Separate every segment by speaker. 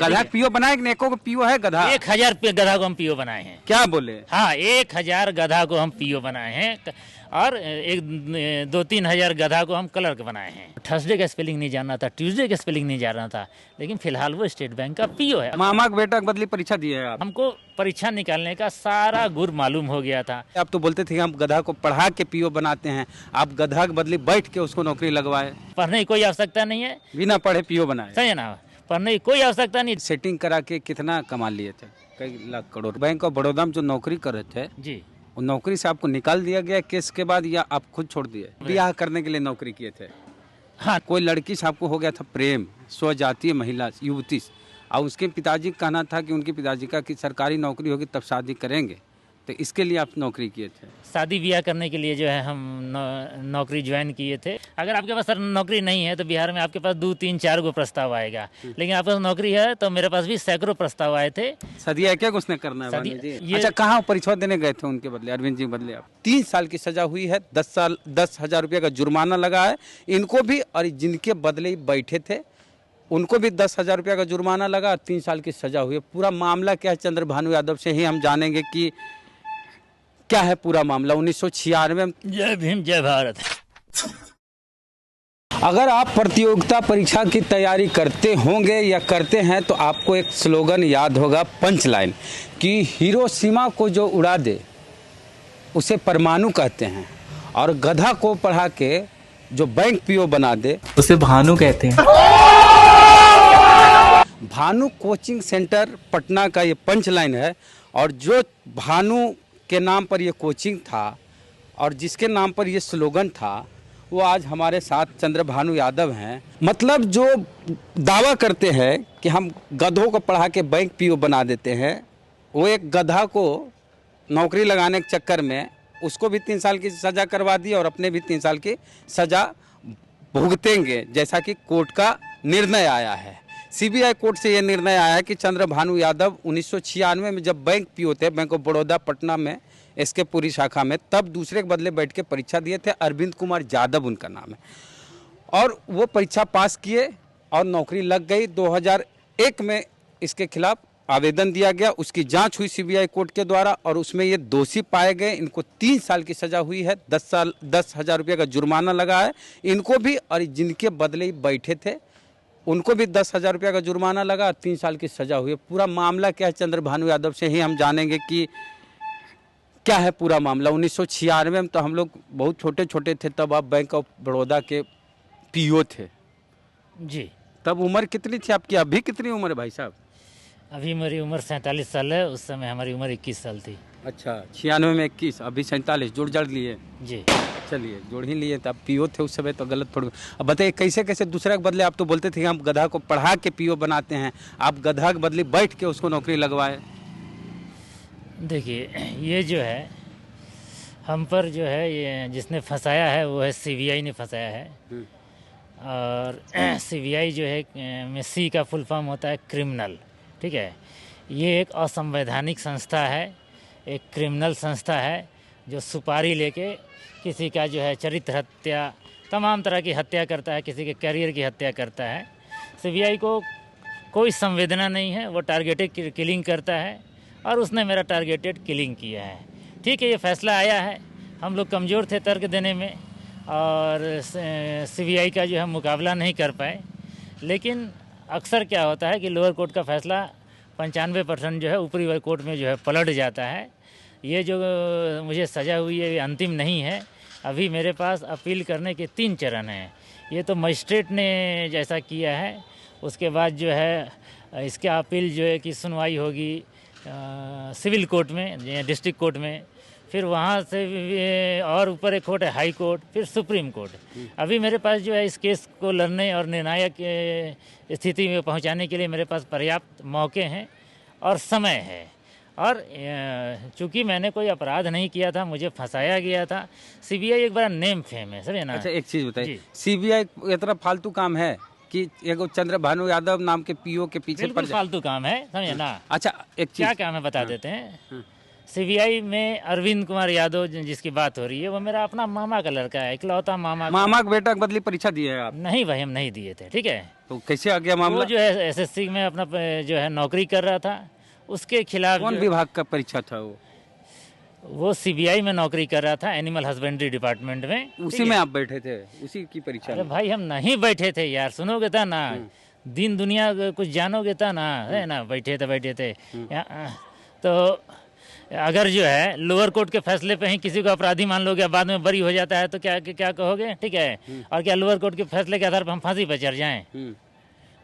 Speaker 1: गधा पीओ बनाए कि नेको को पीओ है गधा?
Speaker 2: 1000 गधा को हम पीओ बनाए हैं।
Speaker 1: क्या बोले?
Speaker 2: हाँ, 1000 गधा को हम पीओ बनाए हैं और 2-3 हजार गधा को हम क्लर्क बनाए हैं। थर्सडे का स्पेलिंग नहीं जानना था, ट्यूसडे का स्पेलिंग नहीं जानना था, लेकिन फिलहाल वो स्टेट बैंक का पीओ है।
Speaker 1: मामा का बेटा बदली परीक्षा दिए है आप?
Speaker 2: हमको परीक्षा निकालने का सारा गुर मालूम हो गया था।
Speaker 1: आप तो बोलते थे कि हम गधा को पढ़ा के पीओ बनाते हैं, आप गधा के बदले बैठ के उसको नौकरी लगवाए।
Speaker 2: पढ़ने की कोई आवश्यकता नहीं है,
Speaker 1: बिना पढ़े पीओ बनाए।
Speaker 2: सही है ना? पढ़ने की कोई आवश्यकता नहीं।
Speaker 1: सेटिंग करा के कितना कमा लिए थे? कई लाख करोड़। बैंक ऑफ बड़ौदा में जो नौकरी कर रहे थे
Speaker 2: जी,
Speaker 1: वो नौकरी से आपको निकाल दिया गया केस के बाद, या आप खुद छोड़ दिए? ब्याह करने के लिए नौकरी किए थे?
Speaker 2: हाँ।
Speaker 1: कोई लड़की से आपको हो गया था प्रेम, स्वजातीय महिला युवती, और उसके पिताजी का कहना था कि उनके पिताजी का कि सरकारी नौकरी होगी तब शादी करेंगे, तो इसके लिए आप नौकरी किए थे?
Speaker 2: शादी ब्याह करने के लिए जो है हम नौकरी ज्वाइन किए थे। अगर आपके पास नौकरी नहीं है तो बिहार में आपके पास 2-3-4 गो प्रस्ताव आएगा, लेकिन आपके पास नौकरी है तो मेरे पास भी सैकड़ों प्रस्ताव आए थे।
Speaker 1: सदिया क्या उसने करना है जी? अच्छा, कहाँ परीक्षा देने गए थे उनके बदले, अरविंद जी बदले? आप 3 साल की सजा हुई है, 10,000 रुपये का जुर्माना लगा है इनको भी, और जिनके बदले बैठे थे उनको भी 10,000 रुपये का जुर्माना लगा, 3 साल की सजा हुई है। पूरा मामला क्या है, चंद्रभानु यादव से ही हम जानेंगे कि क्या है पूरा मामला। 1996 में।
Speaker 2: जय भीम, जय भारत।
Speaker 1: अगर आप प्रतियोगिता परीक्षा की तैयारी करते होंगे या करते हैं तो आपको एक स्लोगन याद होगा, पंच लाइन, कि हिरोशिमा को जो उड़ा दे उसे परमाणु कहते हैं, और गधा को पढ़ा के जो बैंक पीओ बना दे
Speaker 3: उसे भानु कहते हैं।
Speaker 1: भानु कोचिंग सेंटर पटना का ये पंच लाइन है, और जो भानु के नाम पर ये कोचिंग था और जिसके नाम पर ये स्लोगन था, वो आज हमारे साथ चंद्रभानु यादव हैं। मतलब जो दावा करते हैं कि हम गधों को पढ़ा के बैंक पीओ बना देते हैं, वो एक गधा को नौकरी लगाने के चक्कर में उसको भी 3 साल की सज़ा करवा दी और अपने भी 3 साल की सज़ा भुगतेंगे, जैसा कि कोर्ट का निर्णय आया है। सीबीआई कोर्ट से ये निर्णय आया है कि चंद्रभानु यादव 1996 में जब बैंक पीओ थे, बैंक ऑफ बड़ौदा पटना में एसके पुरी शाखा में, तब दूसरे के बदले बैठ के परीक्षा दिए थे। अरविंद कुमार यादव उनका नाम है, और वो परीक्षा पास किए और नौकरी लग गई। 2001 में इसके खिलाफ आवेदन दिया गया, उसकी जांच हुई सीबीआई कोर्ट के द्वारा और उसमें ये दोषी पाए गए। इनको 3 साल की सज़ा हुई है, 10,000 रुपये का जुर्माना लगा है इनको भी, और जिनके बदले बैठे थे उनको भी 10,000 रुपये का जुर्माना लगा, 3 साल की सज़ा हुई है। पूरा मामला क्या है, चंद्रभानु यादव से ही हम जानेंगे कि क्या है पूरा मामला। 1996 में तो हम लोग बहुत छोटे छोटे थे, तब आप बैंक ऑफ बड़ौदा के पीओ थे
Speaker 2: जी।
Speaker 1: तब उम्र कितनी थी आपकी? अभी कितनी उम्र है भाई साहब?
Speaker 2: अभी मेरी उम्र 47 साल है, उस समय हमारी उम्र 21 साल थी।
Speaker 1: अच्छा, 96 में 21, अभी 47, जोड़ जड़ लिए
Speaker 2: जी।
Speaker 1: चलिए, जोड़ ही लिए, तब पीओ थे उस समय, तो गलत थोड़ी। अब बताइए कैसे कैसे दूसरे के बदले, आप तो बोलते थे कि हम गधा को पढ़ा के पीओ बनाते हैं, आप गधा के बदले बैठ के उसको नौकरी लगवाए।
Speaker 2: देखिए, ये जो है हम पर जो है, ये जिसने फंसाया है वो है सीबीआई ने फंसाया है। और सीबीआई जो है में सी का फुल फॉर्म होता है क्रिमिनल, ठीक है। ये एक असंवैधानिक संस्था है, एक क्रिमिनल संस्था है जो सुपारी लेके किसी का जो है चरित्र हत्या, तमाम तरह की हत्या करता है, किसी के करियर की हत्या करता है। सीबीआई को कोई संवेदना नहीं है, वो टारगेटेड किलिंग करता है और उसने मेरा टारगेटेड किलिंग किया है। ठीक है, ये फैसला आया है, हम लोग कमज़ोर थे तर्क देने में और सीबीआई का जो है मुकाबला नहीं कर पाए। लेकिन अक्सर क्या होता है कि लोअर कोर्ट का फैसला 95% जो है ऊपरी कोर्ट में जो है पलट जाता है। ये जो मुझे सज़ा हुई है ये अंतिम नहीं है, अभी मेरे पास अपील करने के 3 चरण हैं। ये तो मजिस्ट्रेट ने जैसा किया है, उसके बाद जो है इसके अपील जो है कि सुनवाई होगी सिविल कोर्ट में, डिस्ट्रिक्ट कोर्ट में, फिर वहाँ से और ऊपर एक कोर्ट है हाई कोर्ट, फिर सुप्रीम कोर्ट। अभी मेरे पास जो है इस केस को लड़ने और निर्णायक स्थिति में पहुँचाने के लिए मेरे पास पर्याप्त मौके हैं और समय है। और चूँकि मैंने कोई अपराध नहीं किया था, मुझे फंसाया गया था। सीबीआई एक बड़ा नेम फेम है, समझे ना।
Speaker 1: अच्छा, एक चीज़ बताइए, सीबीआई इतना फालतू काम है कि एक चंद्रभानु यादव नाम के पीओ के पीछे
Speaker 2: बिल्कुल फालतू काम है, समझे ना।
Speaker 1: अच्छा, एक चीज़
Speaker 2: क्या काम है बता देते हैं। सीबीआई में अरविंद कुमार यादव जिसकी बात हो रही है, वो मेरा अपना मामा का लड़का है, इकलौता मामा
Speaker 1: का बेटा बदली परीक्षा दिए है आप?
Speaker 2: नहीं भाई, हम नहीं दिए थे, ठीक है।
Speaker 1: तो कैसे आ गया
Speaker 2: वो
Speaker 1: मामला?
Speaker 2: जो है एसएससी में अपना जो है नौकरी कर रहा था, उसके खिलाफ
Speaker 1: कौन विभाग का परीक्षा था
Speaker 2: वो सीबीआई में नौकरी कर रहा था, एनिमल हस्बेंड्री डिपार्टमेंट में।
Speaker 1: उसी में आप बैठे थे, उसी की परीक्षा
Speaker 2: अरे
Speaker 1: में?
Speaker 2: भाई हम नहीं बैठे थे यार, सुनोगे था ना, दिन दुनिया कुछ जानोगे था ना, है ना, बैठे थे तो अगर जो है लोअर कोर्ट के फैसले पे ही किसी को अपराधी मान लोगे, बाद में बरी हो जाता है तो क्या कहोगे? ठीक है, और क्या लोअर कोर्ट के फैसले के आधार पर हम फांसी पर चढ़ जाएं?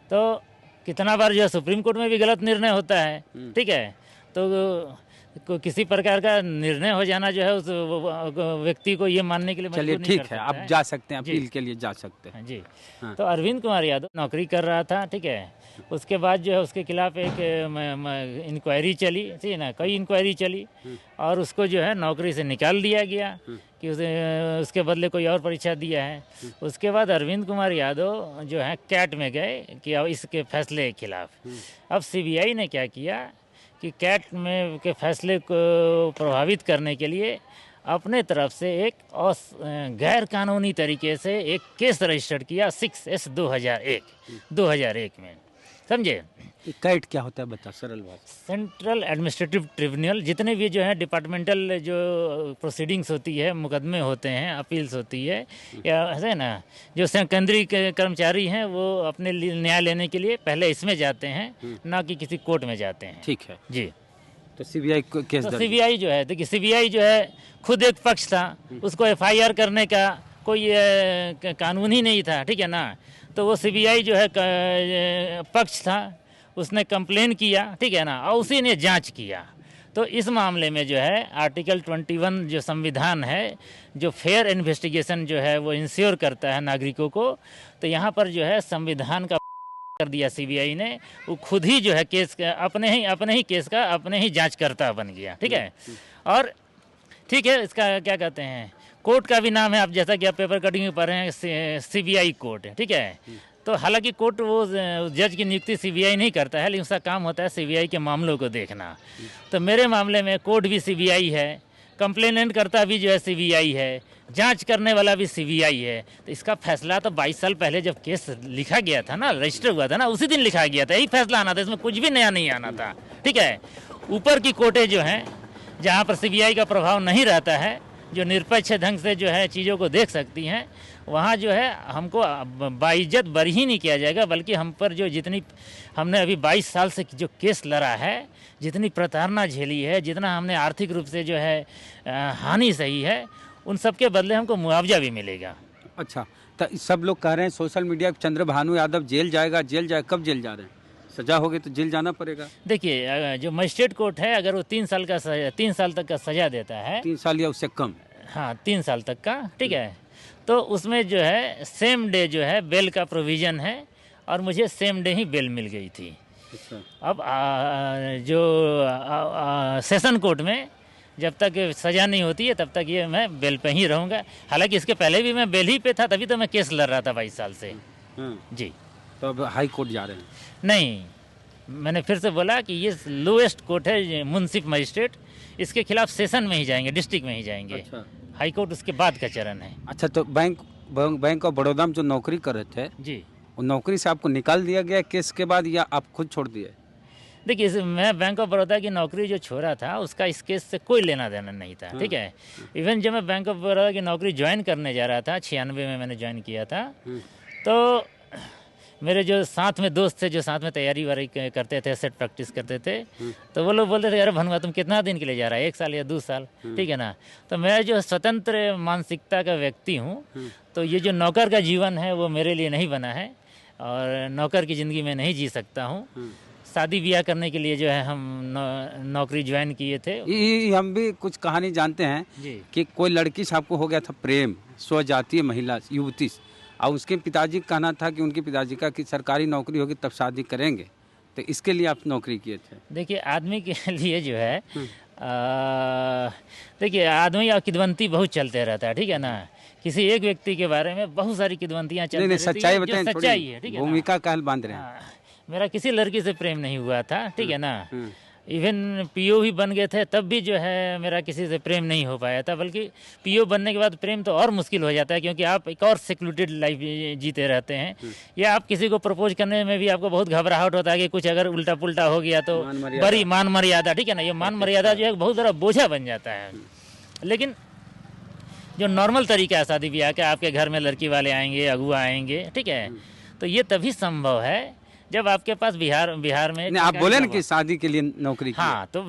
Speaker 2: तो कितना बार जो है सुप्रीम कोर्ट में भी गलत निर्णय होता है, ठीक है, तो किसी प्रकार का निर्णय हो जाना जो है उस व्यक्ति को ये मानने के लिए
Speaker 1: चलिए ठीक है, आप जा सकते हैं, अपील के लिए जा सकते हैं।
Speaker 2: जी।
Speaker 1: हाँ।
Speaker 2: तो अरविंद कुमार यादव नौकरी कर रहा था, ठीक है, उसके बाद जो है उसके खिलाफ एक इंक्वायरी चली, ठीक है ना, कई इंक्वायरी चली और उसको जो है नौकरी से निकाल दिया गया कि उसके बदले कोई और परीक्षा दिया है। उसके बाद अरविंद कुमार यादव जो है कैट में गए कि अब इसके फैसले के खिलाफ। अब सीबीआई ने क्या किया कि कैट में के फैसले को प्रभावित करने के लिए अपने तरफ से एक गैर कानूनी तरीके से एक केस रजिस्टर किया 6S/2001 में, समझे?
Speaker 1: कैट क्या होता है बता, सरल बात।
Speaker 2: सेंट्रल एडमिनिस्ट्रेटिव ट्रिब्यूनल, जितने भी जो है डिपार्टमेंटल जो प्रोसीडिंग्स होती है, मुकदमे होते हैं, अपील्स होती है, या है ना, जो केंद्रीय कर्मचारी हैं वो अपने न्याय लेने के लिए पहले इसमें जाते हैं, ना कि किसी कोर्ट में जाते हैं।
Speaker 1: ठीक है
Speaker 2: जी।
Speaker 1: तो सीबीआई केस
Speaker 2: तो
Speaker 1: दर्ज?
Speaker 2: सीबीआई जो है, देखिए सीबीआई जो है खुद एक पक्ष था, उसको एफआईआर करने का कोई कानून ही नहीं था, ठीक है ना, तो वो सीबीआई जो है पक्ष था, उसने कंप्लेन किया, ठीक है ना, और उसी ने जांच किया। तो इस मामले में जो है आर्टिकल 21 जो संविधान है, जो फेयर इन्वेस्टिगेशन जो है वो इंश्योर करता है नागरिकों को, तो यहाँ पर जो है संविधान का कर दिया सीबीआई ने, वो खुद ही जो है केस का अपने ही केस का अपने ही जांचकर्ता बन गया, ठीक है। और ठीक है, इसका क्या कहते हैं, कोर्ट का भी नाम है, आप जैसा कि आप पेपर कटिंग में पढ़ रहे हैं, सीबीआई कोर्ट, ठीक है। तो हालांकि कोर्ट वो जज की नियुक्ति सीबीआई नहीं करता है, लेकिन उसका काम होता है सीबीआई के मामलों को देखना। तो मेरे मामले में कोर्ट भी सीबीआई है, कंप्लेनेंट करता भी जो है सीबीआई है, जांच करने वाला भी सीबीआई है। तो इसका फैसला तो 22 साल पहले जब केस लिखा गया था ना, रजिस्टर हुआ था ना, उसी दिन लिखा गया था, यही फैसला आना था, इसमें कुछ भी नया नहीं आना था, ठीक है। ऊपर की कोर्टें जो हैं, जहाँ पर सीबीआई का प्रभाव नहीं रहता है, जो निरपेक्ष ढंग से जो है चीज़ों को देख सकती हैं, वहाँ जो है हमको बाइज्जत बरी ही नहीं किया जाएगा, बल्कि हम पर जो जितनी हमने अभी 22 साल से जो केस लड़ा है, जितनी प्रताड़ना झेली है, जितना हमने आर्थिक रूप से जो है हानि सही है, उन सब के बदले हमको मुआवजा भी मिलेगा।
Speaker 1: अच्छा, तो सब लोग कह रहे हैं सोशल मीडिया पे चंद्रभानु यादव जेल जाएगा, कब जेल जा रहे हैं? सजा होगी तो जेल जाना पड़ेगा।
Speaker 2: देखिए, जो मजिस्ट्रेट कोर्ट है, अगर वो 3 साल तक का सजा देता है,
Speaker 1: 3 साल या उससे कम,
Speaker 2: हाँ 3 साल तक का, ठीक है, तो उसमें जो है सेम डे जो है बेल का प्रोविज़न है, और मुझे सेम डे ही बेल मिल गई थी।
Speaker 1: अच्छा।
Speaker 2: अब जो सेशन कोर्ट में जब तक सज़ा नहीं होती है तब तक ये मैं बेल पे ही रहूँगा। हालांकि इसके पहले भी मैं बेल ही पे था, तभी तो मैं केस लड़ रहा था 22 साल से। जी।
Speaker 1: तो अब हाई कोर्ट जा रहे हैं?
Speaker 2: नहीं, मैंने फिर से बोला कि ये लोएस्ट कोर्ट है, मुंसिफ मजिस्ट्रेट, इसके खिलाफ सेशन में ही जाएंगे, डिस्ट्रिक्ट में ही जाएंगे।
Speaker 1: अच्छा।
Speaker 2: हाई कोर्ट उसके बाद का चरण है।
Speaker 1: अच्छा, तो बैंक ऑफ बड़ौदा में जो नौकरी कर रहे थे
Speaker 2: जी,
Speaker 1: वो नौकरी से आपको निकाल दिया गया केस के बाद, या आप खुद छोड़ दिए?
Speaker 2: देखिए, मैं बैंक ऑफ बड़ौदा की नौकरी जो छोड़ा था उसका इस केस से कोई लेना देना नहीं था, ठीक है। इवन जब मैं बैंक ऑफ बड़ौदा की नौकरी ज्वाइन करने जा रहा था, 96 में मैंने ज्वाइन किया था, तो मेरे जो साथ में दोस्त थे, जो साथ में तैयारी वारी करते थे, सेट प्रैक्टिस करते थे, तो वो लोग बोलते थे, अरे भनुआ तुम कितना दिन के लिए जा रहा है, 1 साल या 2 साल, ठीक है ना। तो मैं जो स्वतंत्र मानसिकता का व्यक्ति हूँ, तो ये जो नौकर का जीवन है वो मेरे लिए नहीं बना है, और नौकर की ज़िंदगी में नहीं जी सकता हूँ। शादी ब्याह करने के लिए जो है हम नौकरी ज्वाइन किए थे।
Speaker 1: हम भी कुछ कहानी जानते हैं कि कोई लड़की से आपको हो गया था प्रेम, स्वजातीय महिला युवती, और उसके पिताजी का कहना था कि उनके पिताजी का कि सरकारी नौकरी होगी तब शादी करेंगे, तो इसके लिए आप नौकरी किए थे?
Speaker 2: देखिए, आदमी के लिए जो है देखिए, आदमी और किदवंती बहुत चलते रहता है, ठीक है ना। किसी एक व्यक्ति के बारे में बहुत सारी किदवंतियाँ चलती रहती हैं।
Speaker 1: सच्चाई बताएं,
Speaker 2: सच्चाई है, ठीक है,
Speaker 1: भूमिका का हल बांध रहे हैं।
Speaker 2: मेरा किसी लड़की से प्रेम नहीं हुआ था, ठीक है ना। इवन पीओ भी बन गए थे तब भी जो है मेरा किसी से प्रेम नहीं हो पाया था, बल्कि पीओ बनने के बाद प्रेम तो और मुश्किल हो जाता है, क्योंकि आप एक और सिक्योरिटेड लाइफ जीते रहते हैं। या आप किसी को प्रपोज करने में भी आपको बहुत घबराहट होता है कि कुछ अगर उल्टा पुल्टा हो गया तो बड़ी मान मर्यादा, ठीक है ना, ये मान मर्यादा जो है बहुत बड़ा बोझा बन जाता है। लेकिन जो नॉर्मल तरीका है शादी ब्याह का, आपके घर में लड़की वाले आएंगे, अगुआ आएंगे, ठीक है, तो ये तभी संभव है जब आपके पास बिहार में
Speaker 1: नहीं, आप बोले ना कि शादी के लिए नौकरी की।
Speaker 2: हाँ, तो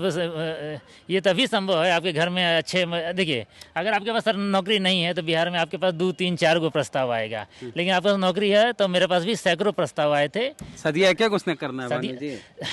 Speaker 2: ये तभी संभव है आपके घर में अच्छे। देखिए, अगर आपके पास नौकरी नहीं है तो बिहार में आपके पास 2, 3, 4 गो प्रस्ताव आएगा, लेकिन आपके पास नौकरी है तो मेरे पास भी सैकड़ों प्रस्ताव आए थे।
Speaker 1: शादी है क्या, कुछ नहीं करना है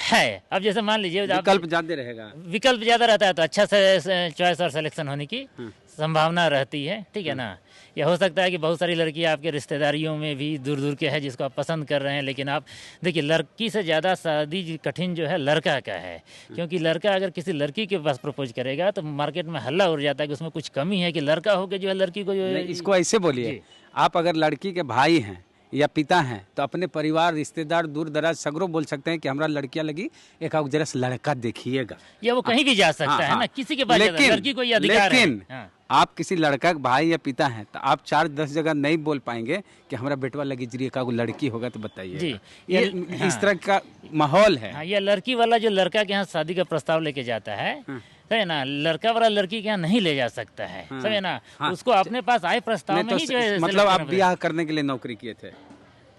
Speaker 2: है। अब जैसे मान लीजिए
Speaker 1: विकल्प ज्यादा रहेगा,
Speaker 2: विकल्प ज्यादा रहता है तो अच्छा से चॉइस और सिलेक्शन होने की संभावना रहती है, ठीक है ना। यह हो सकता है कि बहुत सारी लड़कियां आपके रिश्तेदारियों में भी दूर दूर के हैं जिसको आप पसंद कर रहे हैं, लेकिन आप देखिए, लड़की से ज़्यादा शादी कठिन जो है लड़का का है, क्योंकि लड़का अगर किसी लड़की के पास प्रपोज करेगा तो मार्केट में हल्ला उड़ जाता है कि उसमें कुछ कमी है, कि लड़का होकर जो है लड़की को जो है।
Speaker 1: इसको ऐसे बोलिए, आप अगर लड़की के भाई हैं या पिता हैं तो अपने परिवार, रिश्तेदार, दूर दराज सगरों बोल सकते हैं कि हमारा लड़कियां लगी, एक आप जरा लड़का देखिएगा,
Speaker 2: या वो कहीं भी जा सकता है ना, किसी के पास लड़की को ये अधिकार है।
Speaker 1: लेकिन आप किसी लड़का के भाई या पिता हैं तो आप 4-10 जगह नहीं बोल पाएंगे कि हमारा बेटवा लगी जरिए का लड़की होगा तो बताइए जी। ये इस तरह का माहौल है।
Speaker 2: ये लड़की वाला जो लड़का के यहाँ शादी का प्रस्ताव लेके जाता है, है ना, लड़का वाला लड़की के यहाँ नहीं ले जा सकता है, समझे ना। उसको अपने पास आए प्रस्ताव में ही जो है,
Speaker 1: मतलब आप ब्याह करने के लिए नौकरी किए थे?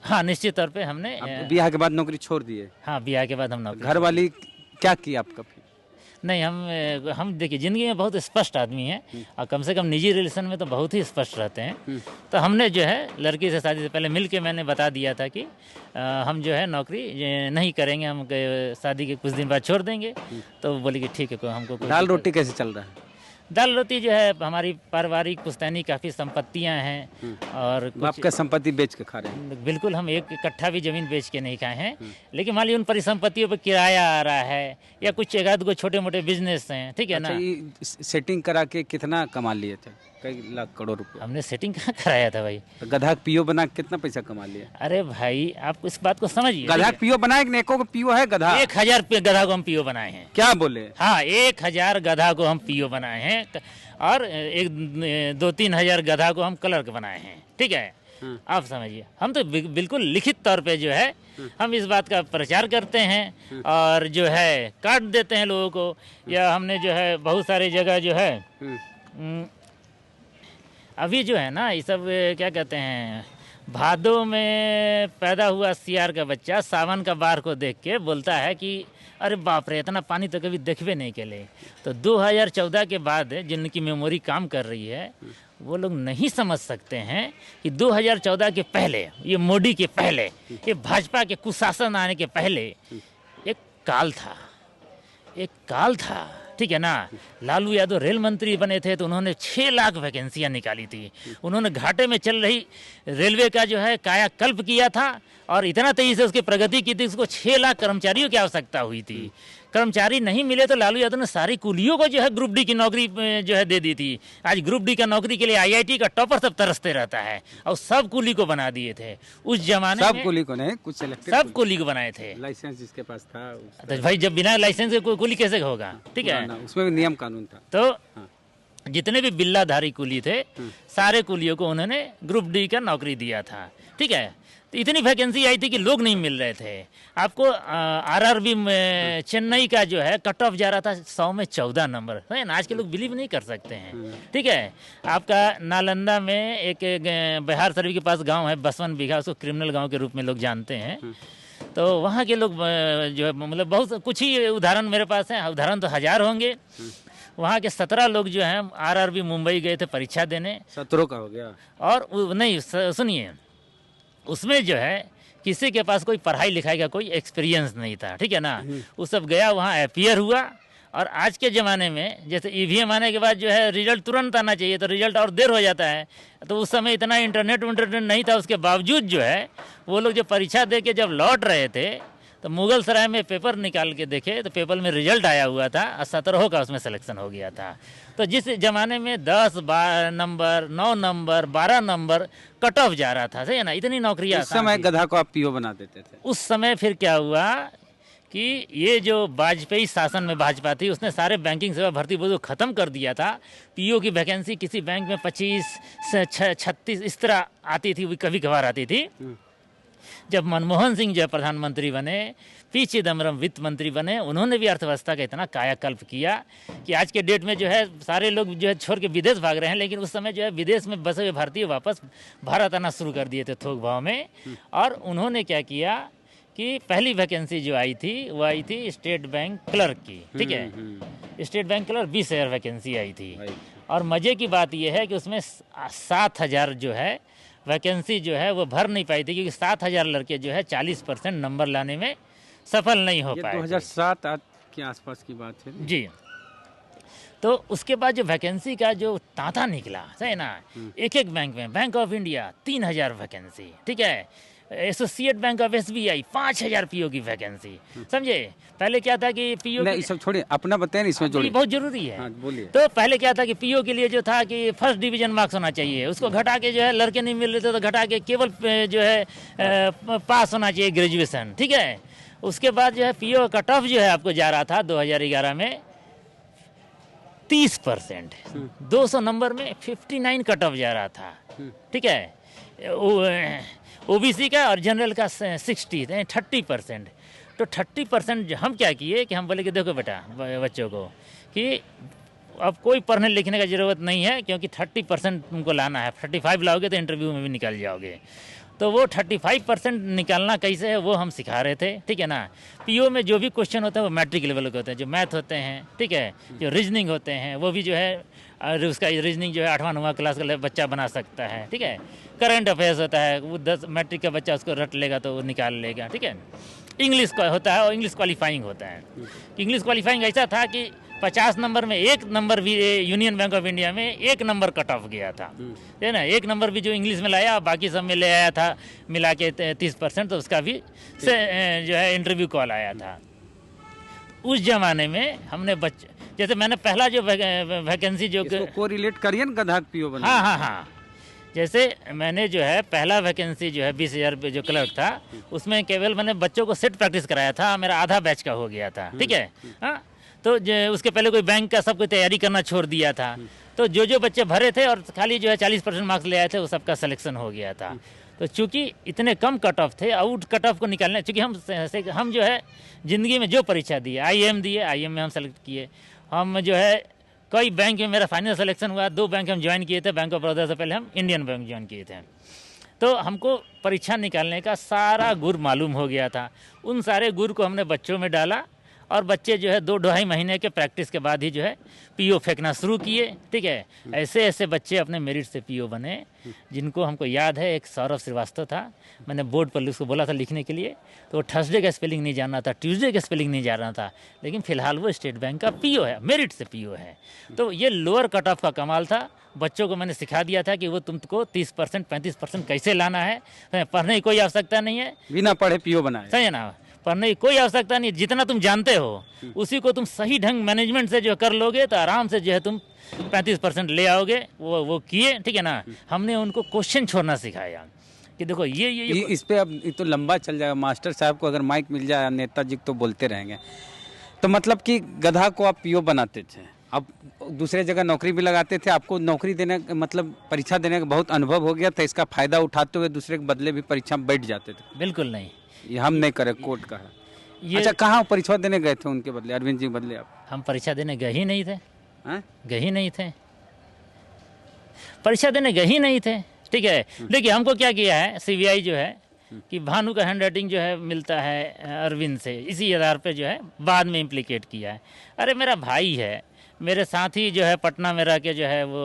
Speaker 2: हाँ, निश्चित तौर पे हमने
Speaker 1: ब्याह के बाद नौकरी छोड़ दिए?
Speaker 2: हाँ, ब्याह के बाद हम नौकरी।
Speaker 1: घर वाली क्या किया आपका?
Speaker 2: नहीं, हम देखिए, जिंदगी में बहुत स्पष्ट आदमी हैं और कम से कम निजी रिलेशन में तो बहुत ही स्पष्ट रहते हैं। तो हमने जो है लड़की से शादी से पहले मिल के मैंने बता दिया था कि हम जो है नौकरी नहीं करेंगे, हम शादी के कुछ दिन बाद छोड़ देंगे। तो बोली कि ठीक है, हमको।
Speaker 1: दाल रोटी कैसे चल रहा है?
Speaker 2: दाल रोटी जो है, हमारी पारिवारिक पुश्तैनी काफ़ी संपत्तियां हैं और
Speaker 1: बाप का संपत्ति बेच के खा रहे हैं?
Speaker 2: बिल्कुल, हम एक कट्ठा भी जमीन बेच के नहीं खाए हैं, लेकिन मान लीजिए उन परिसंपत्तियों पर किराया आ रहा है या कुछ एक आध को छोटे मोटे बिजनेस हैं, ठीक है ना।
Speaker 1: सेटिंग करा के कितना कमा लिए थे? कई लाख करोड़ रुपए।
Speaker 2: हमने सेटिंग कहाँ कराया था भाई?
Speaker 1: तो गधा पीओ बना कितना पैसा कमा लिया?
Speaker 2: अरे भाई, आप इस बात को समझिए,
Speaker 1: गधा पीओ बनाए, नेको को पीओ है गधा।
Speaker 2: 1000 गधा को हम पीओ बनाए हैं।
Speaker 1: क्या बोले?
Speaker 2: हाँ, 1000 गधा को हम पीओ बनाए हैं और 2-3 हजार गधा को हम क्लर्क बनाए हैं, ठीक है। आप समझिए, हम तो बिल्कुल लिखित तौर पे जो है हम इस बात का प्रचार करते हैं और जो है काट देते हैं लोगों को। या हमने जो है बहुत सारी जगह जो है अभी जो है ना, ये सब क्या कहते हैं, भादों में पैदा हुआ सियार का बच्चा सावन का बार को देख के बोलता है कि अरे बाप रे, इतना पानी तो कभी देखबे नहीं केले। तो 2014 के बाद जिनकी मेमोरी काम कर रही है वो लोग नहीं समझ सकते हैं कि 2014 के पहले, ये मोदी के पहले, ये भाजपा के कुशासन आने के पहले एक काल था, ठीक है ना। लालू यादव रेल मंत्री बने थे तो उन्होंने 6 लाख वैकेंसियां निकाली थी। उन्होंने घाटे में चल रही रेलवे का जो है कायाकल्प किया था और इतना तेजी से उसकी प्रगति की थी, उसको 6 लाख कर्मचारियों की आवश्यकता हुई थी। कर्मचारी नहीं मिले तो लालू यादव ने सारी कुलियों को जो है ग्रुप डी की नौकरी जो है दे दी थी। आज ग्रुप डी का नौकरी के लिए IIT का टॉपर सब तरसते रहता है और सब कुली को बना दिए थे उस जमाने में।
Speaker 1: सब कुली को नहीं, कुछ
Speaker 2: सब कुली को बनाए थे।
Speaker 1: लाइसेंस जिसके पास था
Speaker 2: तो भाई, जब बिना लाइसेंस के कुली कैसे होगा, ठीक है।
Speaker 1: उसमें भी नियम कानून था।
Speaker 2: तो जितने भी बिल्लाधारी कुली थे सारे कुलियों को उन्होंने ग्रुप डी का नौकरी दिया था, ठीक है। तो इतनी वैकेंसी आई थी कि लोग नहीं मिल रहे थे। आपको RRB में चेन्नई का जो है कट ऑफ जा रहा था 100 में 14 नंबर, है ना। आज के लोग बिलीव नहीं कर सकते हैं, ठीक है। आपका नालंदा में एक बिहार शरीफ के पास गांव है बसवन बीघा, उसको क्रिमिनल गांव के रूप में लोग जानते हैं। तो वहाँ के लोग जो है, मतलब बहुत कुछ ही उदाहरण मेरे पास हैं, उदाहरण तो 1000 होंगे। वहाँ के 17 लोग जो हैं RRB मुंबई गए थे परीक्षा देने।
Speaker 1: 17 का हो गया।
Speaker 2: और नहीं, सुनिए, उसमें जो है किसी के पास कोई पढ़ाई लिखाई का कोई एक्सपीरियंस नहीं था, ठीक है ना। वो सब गया, वहाँ अपीयर हुआ। और आज के ज़माने में जैसे EVM आने के बाद जो है रिजल्ट तुरंत आना चाहिए, तो रिजल्ट और देर हो जाता है। तो उस समय इतना इंटरनेट नहीं था, उसके बावजूद जो है वो लोग जो परीक्षा दे के जब लौट रहे थे तो मुगल सराय में पेपर निकाल के देखे तो पेपर में रिजल्ट आया हुआ था और 17 का उसमें सिलेक्शन हो गया था। तो जिस ज़माने में 10 number 9 number 12 number cut off जा रहा था, सही है ना, इतनी नौकरियां।
Speaker 1: उस समय गधा को आप पीओ बना देते थे।
Speaker 2: उस समय फिर क्या हुआ कि ये जो वाजपेयी शासन में भाजपा थी उसने सारे बैंकिंग सेवा भर्ती बोर्ड को ख़त्म कर दिया था। पीओ की वैकेंसी किसी बैंक में 25 से 36 इस तरह आती थी, वो कभी कभार आती थी। जब मनमोहन सिंह जो है प्रधानमंत्री बने, पी चिदम्बरम वित्त मंत्री बने, उन्होंने भी अर्थव्यवस्था का इतना कायाकल्प किया कि आज के डेट में जो है सारे लोग जो है छोड़ के विदेश भाग रहे हैं, लेकिन उस समय जो है विदेश में बसे हुए भारतीय वापस भारत आना शुरू कर दिए थे थोक भाव में। और उन्होंने क्या किया कि पहली वैकेंसी जो आई थी वो आई थी स्टेट बैंक क्लर्क की, ठीक है, स्टेट बैंक क्लर्क 20,000 वैकेंसी आई थी। और मज़े की बात यह है कि उसमें 7,000 जो है वैकेंसी जो है वो भर नहीं पाई थी, क्योंकि 7,000 लड़के जो है 40% नंबर लाने में सफल नहीं हो पाए।
Speaker 1: 2007 के आसपास की बात है
Speaker 2: जी। तो उसके बाद जो वैकेंसी का जो तांता निकला, सही ना, एक एक बैंक में, बैंक ऑफ इंडिया 3,000 वैकेंसी, ठीक है, associate bank of SBI 5,000 PO की वैकेंसी, समझे। पहले क्या था कि पीओ
Speaker 1: नहीं, सब छोड़िए, अपना बताएं, इसमें जोड़िए,
Speaker 2: बहुत जरूरी है।
Speaker 1: हाँ, बोलिए।
Speaker 2: तो पहले क्या था कि पीओ के लिए जो था कि फर्स्ट डिवीजन मार्क्स होना चाहिए, उसको घटा के जो है लड़के नहीं मिल रहे थे तो घटा के केवल जो है पास होना चाहिए ग्रेजुएशन, ठीक है। उसके बाद जो है पीओ कट ऑफ जो है आपको जा रहा था 2011 में 30%, 200 नंबर में 59 कट ऑफ जा रहा था, ठीक है। ओबीसी का और जनरल का 30%। तो 30% हम क्या किए कि हम बोले कि देखो बेटा बच्चों को कि अब कोई पढ़ने लिखने का ज़रूरत नहीं है, क्योंकि 30% तुमको लाना है। 35 लाओगे तो इंटरव्यू में भी निकल जाओगे। तो वो 35% निकालना कैसे है वो हम सिखा रहे थे, ठीक है ना। पीओ में जो भी क्वेश्चन होते हैं वो मैट्रिक लेवल के होते हैं, जो मैथ होते हैं, ठीक है, जो रीजनिंग होते हैं वो भी जो है, और उसका रीजनिंग जो है 8वां 9वां क्लास का बच्चा बना सकता है, ठीक है। करंट अफेयर्स होता है, वो 10 मैट्रिक का बच्चा उसको रट लेगा तो वो निकाल लेगा, ठीक है। इंग्लिश का होता है और इंग्लिश क्वालिफाइंग होता है। इंग्लिश क्वालिफाइंग ऐसा था कि 50 नंबर में 1 नंबर भी यूनियन बैंक ऑफ इंडिया में 1 नंबर कट ऑफ गया था, है ना। 1 नंबर भी जो इंग्लिश में लाया, बाकी सब में ले आया था मिला के 30%, तो उसका भी जो है इंटरव्यू कॉल आया था। उस जमाने में हमने बच्चे, जैसे मैंने पहला जो वैकेंसी जो
Speaker 1: को रिलेट करिए ना गधा पीओ बना।
Speaker 2: हाँ, जैसे मैंने जो है पहला वैकेंसी जो है 20,000 पे जो क्लर्क था, उसमें केवल मैंने बच्चों को सेट प्रैक्टिस कराया था, मेरा आधा बैच का हो गया था, ठीक है। हाँ, तो उसके पहले कोई बैंक का सब कोई तैयारी करना छोड़ दिया था। तो जो बच्चे भरे थे और खाली जो है 40% मार्क्स ले आए थे, वो सबका सिलेक्शन हो गया था। तो चूंकि इतने कम कट ऑफ थे, आउट कट ऑफ को निकालने, चूँकि हम जो है ज़िंदगी में जो परीक्षा दिए, IIM दिए, IIM में हम सेलेक्ट किए। हम जो है कई बैंक में मेरा फाइनल सिलेक्शन हुआ, 2 बैंक हम ज्वाइन किए थे, बैंक ऑफ बड़ौदा से पहले हम इंडियन बैंक ज्वाइन किए थे। तो हमको परीक्षा निकालने का सारा गुर मालूम हो गया था। उन सारे गुर को हमने बच्चों में डाला और बच्चे जो है 2-2.5 महीने के प्रैक्टिस के बाद ही जो है पीओ फेंकना शुरू किए, ठीक है। ऐसे ऐसे बच्चे अपने मेरिट से पीओ बने, जिनको हमको याद है। एक सौरभ श्रीवास्तव था, मैंने बोर्ड पर उसको बोला था लिखने के लिए, तो वो थर्सडे का स्पेलिंग नहीं जानना था, ट्यूसडे का स्पेलिंग नहीं जानना था, लेकिन फिलहाल वो स्टेट बैंक का पीओ है, मेरिट से पीओ है। तो ये लोअर कट ऑफ का कमाल था। बच्चों को मैंने सिखा दिया था कि वो तुमको 30% 35% कैसे लाना है। पढ़ने की कोई आवश्यकता नहीं है,
Speaker 1: बिना पढ़े पीओ बनाए,
Speaker 2: सही है ना। पढ़ने की कोई आवश्यकता नहीं, जितना तुम जानते हो उसी को तुम सही ढंग मैनेजमेंट से जो कर लोगे तो आराम से जो है तुम 35% ले आओगे। वो किए, ठीक है ना। हमने उनको क्वेश्चन छोड़ना सिखाया कि देखो ये
Speaker 1: इस पे अब तो लंबा चल जाएगा। मास्टर साहब को अगर माइक मिल जाए, नेताजी तो बोलते रहेंगे। तो मतलब कि गधा को आप पीओ बनाते थे, अब दूसरे जगह नौकरी भी लगाते थे। आपको नौकरी देने मतलब परीक्षा देने का बहुत अनुभव हो गया था, इसका फायदा उठाते हुए दूसरे के बदले भी परीक्षा में बैठ जाते थे।
Speaker 2: बिल्कुल नहीं,
Speaker 1: ये हम नहीं करे, कोर्ट का है। अच्छा, कहाँ परीक्षा देने गए थे उनके बदले, अरविंद जी के बदले आप?
Speaker 2: हम परीक्षा देने गए ही नहीं थे, गए ही नहीं थे, परीक्षा देने गए ही नहीं थे, ठीक है। देखिए हमको क्या किया है CBI जो है कि भानु का हैंड राइटिंग जो है मिलता है अरविंद से, इसी आधार पे जो है बाद में इम्प्लीकेट किया है। अरे मेरा भाई है, मेरे साथी जो है पटना में रह के जो है वो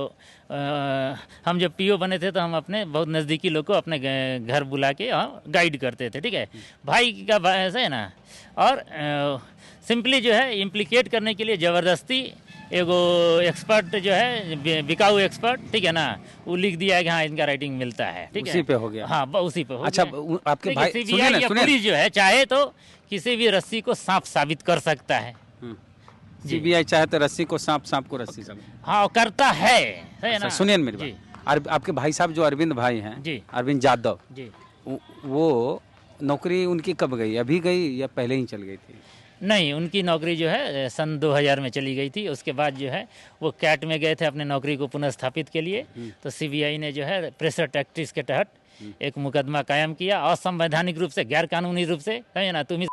Speaker 2: हम जब पीओ बने थे तो हम अपने बहुत नज़दीकी लोग को अपने घर बुला के गाइड करते थे, ठीक है। भाई का ऐसा है ना। और सिंपली जो है इम्प्लीकेट करने के लिए ज़बरदस्ती एगो एक्सपर्ट जो है, बिकाऊ एक्सपर्ट, ठीक है ना, वो लिख दिया है कि हाँ इनका राइटिंग मिलता है, ठीक है,
Speaker 1: उसी पे हो गया।
Speaker 2: हाँ उसी पे हो
Speaker 1: अच्छा,
Speaker 2: गया।
Speaker 1: आपके भाई
Speaker 2: CBI या पुलिस जो है चाहे तो किसी भी रस्सी को सांप साबित कर सकता है।
Speaker 1: CBI चाहे तो रस्सी को सांप, सांप को रस्सी साबित,
Speaker 2: हाँ करता है ना।
Speaker 1: सुनिए मेरी बात, आपके भाई साहब जो अरविंद भाई हैं जी, अरविंद यादव जी, वो नौकरी उनकी कब गई, अभी गई या पहले ही चल गई थी?
Speaker 2: नहीं, उनकी नौकरी जो है सन 2000 में चली गई थी। उसके बाद जो है वो कैट में गए थे अपने नौकरी को पुनर्स्थापित के लिए। तो सीबीआई ने जो है प्रेशर टैक्टिक्स के तहत एक मुकदमा कायम किया, असंवैधानिक रूप से, गैर कानूनी रूप से। समझे ना, तुम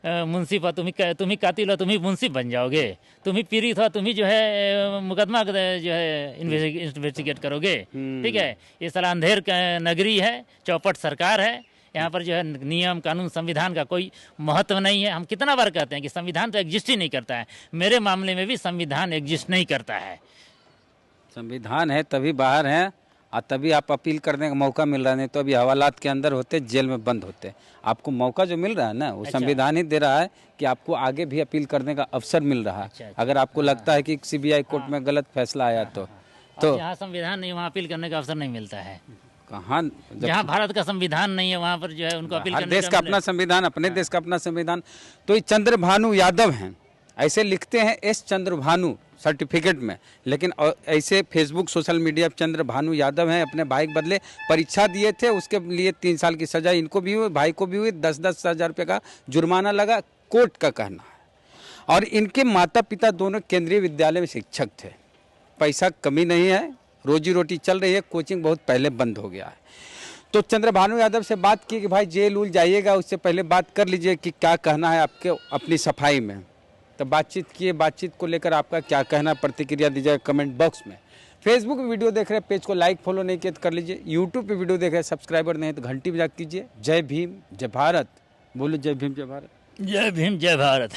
Speaker 2: मुंसिफ हो, तुम ही कातिल हो, तुम ही मुंसिफ बन जाओगे, तुम ही पीड़ित हो, तुम ही जो है मुकदमा जो है इन्वेस्टिगेट करोगे। ठीक है, ये साला अंधेर नगरी है, चौपट सरकार है। यहाँ पर जो है नियम कानून संविधान का कोई महत्व नहीं है। हम कितना बार कहते हैं कि संविधान तो एग्जिस्ट ही नहीं करता है। मेरे मामले में भी संविधान एग्जिस्ट नहीं करता है।
Speaker 1: संविधान है तभी बाहर हैं और तभी आप अपील करने का मौका मिल रहा है, नहीं तो अभी हवालात के अंदर होते, जेल में बंद होते। आपको मौका जो मिल रहा है ना, वो संविधान ही दे रहा है कि आपको आगे भी अपील करने का अवसर मिल रहा है। अगर आपको लगता है कि सीबीआई कोर्ट में गलत फैसला आया तो
Speaker 2: जहाँ संविधान नहीं वहाँ अपील करने का अवसर नहीं मिलता है।
Speaker 1: कहाँ,
Speaker 2: जहाँ भारत का संविधान नहीं है वहाँ पर जो है उनको अपील करने
Speaker 1: देश का अपना संविधान, अपने देश का अपना संविधान। तो ये चंद्रभानु यादव हैं, ऐसे लिखते हैं एस चंद्रभानु सर्टिफिकेट में, लेकिन ऐसे फेसबुक सोशल मीडिया पर चंद्रभानु यादव हैं। अपने भाई के बदले परीक्षा दिए थे, उसके लिए 3 साल की सजा इनको भी हुई, भाई को भी हुई। 10-10 हज़ार रुपये का जुर्माना लगा, कोर्ट का कहना है। और इनके माता पिता दोनों केंद्रीय विद्यालय में शिक्षक थे। पैसा कमी नहीं है, रोजी रोटी चल रही है, कोचिंग बहुत पहले बंद हो गया है। तो चंद्रभानु यादव से बात की कि भाई जेल उल जाइएगा, उससे पहले बात कर लीजिए कि क्या कहना है आपके अपनी सफाई में। तो बातचीत किए, बातचीत को लेकर आपका क्या कहना, प्रतिक्रिया दीजिएगा कमेंट बॉक्स में। फेसबुक पे वीडियो देख रहे हैं, पेज को लाइक फॉलो नहीं किया तो कर लीजिए। यूट्यूब पे वीडियो देख रहे हैं, सब्सक्राइबर नहीं है तो घंटी बजा कीजिए। जय भीम जय भारत, बोलो जय भीम जय भारत।
Speaker 2: जय भीम जय भारत।